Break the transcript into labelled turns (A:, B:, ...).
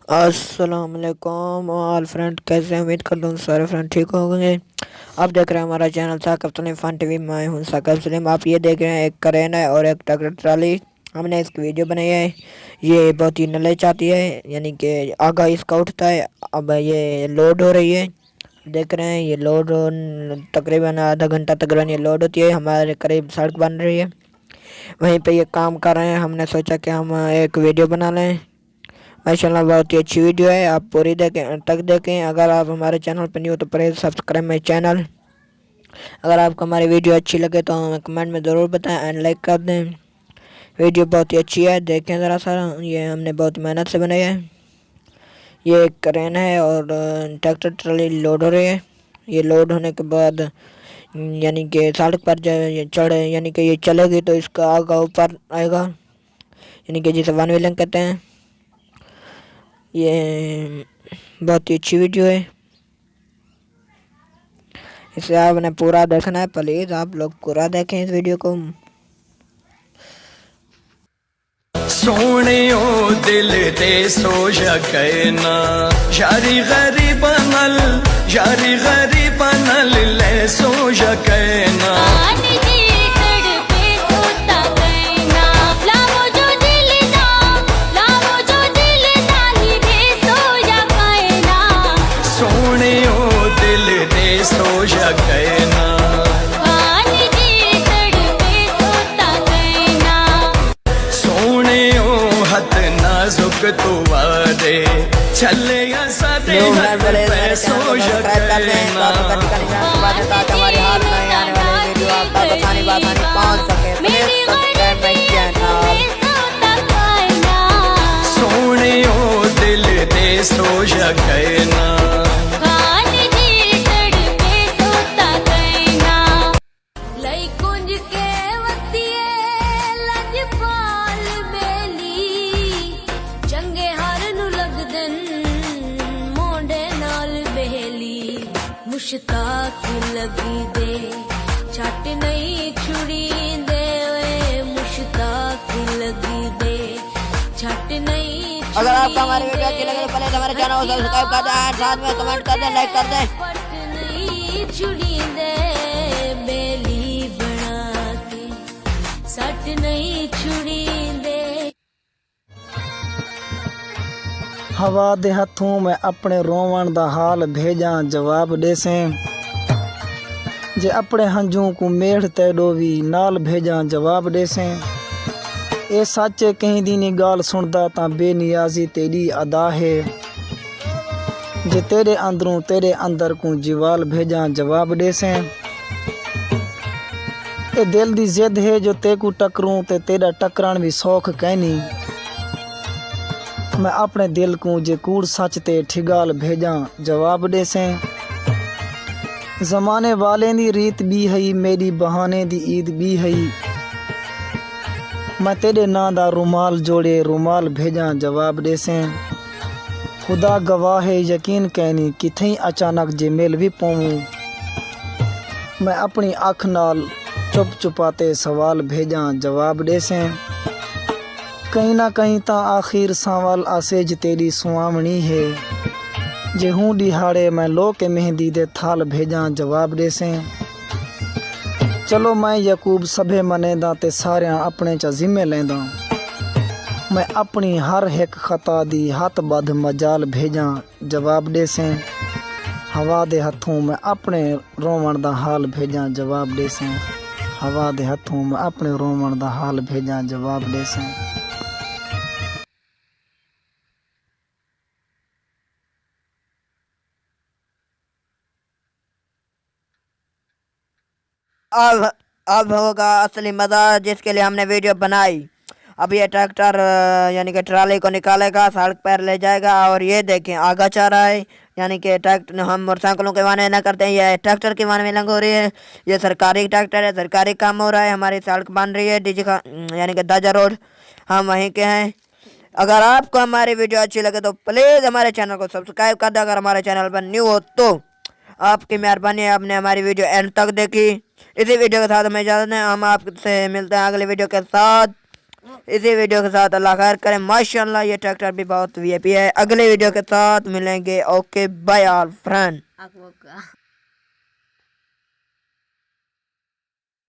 A: अस्सलाम वालेकुम all friend, कैसे हैं? उम्मीद करता हूँ सारे फ्रेंड ठीक होंगे। आप देख रहे हैं हमारा channel Saqib Salim fun TV. मैं हूँ साकिब सलीम। आप ये देख रहे हैं एक क्रेन है और एक ट्रैक्टर ट्राली। हमने इसकी वीडियो बनाई है। ये बहुत ही नॉलेज आती है, यानी कि आगा इसका उठता है। अब ये लोड हो रही है, देख रहे हैं। ये लोड तकरीबन आधा घंटा तकरीबन ये लोड होती है। हमारे करीब सड़क बन रही है, वहीं पे ये काम कर रहे हैं। हमने सोचा कि हम एक वीडियो बना लें। माशाल्लाह बहुत ही अच्छी वीडियो है, आप पूरी देखें तक देखें। अगर आप हमारे चैनल पर न्यू हो तो प्लीज़ सब्सक्राइब माई चैनल। अगर आपको हमारी वीडियो अच्छी लगे तो हमें कमेंट में ज़रूर बताएं एंड लाइक कर दें। वीडियो बहुत ही अच्छी है, देखें ज़रा सा। ये हमने बहुत मेहनत से बनाई है। ये एक क्रेन है और ट्रैक्टर ट्राली लोड हो रही है। ये लोड होने के बाद यानी कि सड़क पर चढ़ यानी कि ये चलेगी तो इसका आगा ऊपर आएगा, यानी कि जिसे वन व्हीलिंग कहते हैं। ये बहुत ही अच्छी वीडियो है, इसे आपने पूरा देखना है। प्लीज़ आप लोग पूरा देखें इस वीडियो को।
B: सोने ओ दिल दे सो जगना यारी गरीब नल यारी गरीब नल ले सो जगना सोने ओ दिल दे सो जगना हथ नाजुक तू वादे चले सादे पैसों जगना
A: ताकि हमारी हाल में आने वाले वीडियो आप तक आसानी बासानी पहुंच सके। Please subscribe my channel.
B: सोने ओ दिल दे सो जगना
C: मुश्ताक लगी दे छट नहीं छुड़ी दे वे मुश्ताक लगी दे छट नहीं।
A: अगर आपको हमारी वीडियो अच्छी लगे तो प्लीज हमारे चैनल को सब्सक्राइब कर दें, साथ में कमेंट कर दें, लाइक कर दें।
C: पट नहीं छुड़ी दे बेली बना के सट नहीं छुड़ी दे।
D: हवा दे हथों में अपने रोवण दा हाल भेजा जवाब देसे जे अपने हंजू को मेढ़ तेडो भी नाल भेजा जवाब देसे। ए सच्चे कहीं दी नी गाल सुनदा ता बेनियाजी तेरी अदा है जे तेरे अंदरों तेरे अंदर को जिवाल भेजा जवाब देसे। ए दिल दी जिद है जो तेकू टकरूं ते तेरा टकरान भी सौख कहनी। मैं अपने दिल को जे कूड़ सच ते ठिगाल भेजा जवाब देसे। जमाने वाले दी रीत भी हई मेरी बहाने दी ईद भी हई मैं तेरे ना दा रुमाल जोड़े रुमाल भेजा जवाब देसे। खुदा गवाह है यकीन कहनी किथई अचानक जे मिल भी पाऊं मैं अपनी अख नाल चुप चुपाते सवाल भेजा जवाब देसे। कहीं ना कहीं ता आखिर सावल आसेज तेरी सुहावनी है जे हूँ दिहाड़े मैं लो के मेहंदी दे थाल भेजा जवाब देसे। चलो मैं यकूब सभे मनेदा ते सारियां अपने च जिम्मे लेंदा मैं अपनी हर एक खता दी हथ बध मजाल भेजा जवाब देसे। हवा दे हथों में अपने रोवण दा हाल भेजा जवाब देसे। हवा दे हथों में अपने रोवण दा हाल भेजा जवाब देसे।
A: अब होगा असली मज़ा जिसके लिए हमने वीडियो बनाई। अब ये ट्रैक्टर यानी कि ट्राली को निकालेगा, सड़क पर ले जाएगा और ये देखें आगा चल रहा है। यानी कि ट्रैक्टर हम मोटरसाइकिलों के वाहन न करते हैं, ये ट्रैक्टर की वाहन में लंग हो रही है। ये सरकारी ट्रैक्टर है, सरकारी काम हो रहा है। हमारी सड़क बन रही है यानी कि दाजा रोड, हम वहीं के हैं। अगर आपको हमारी वीडियो अच्छी लगे तो प्लीज़ हमारे चैनल को सब्सक्राइब कर दें। अगर हमारे चैनल पर न्यू हो तो आपकी मेहरबानी है, आपने हमारी वीडियो एंड तक देखी। इसी वीडियो के साथ हमें इजाज़त है, हम आपसे मिलते हैं अगले वीडियो के साथ। इसी वीडियो के साथ अल्लाह खैर करे। माशाल्लाह ये ट्रैक्टर भी बहुत वीआईपी है। अगले वीडियो के साथ मिलेंगे। Okay bye all friend.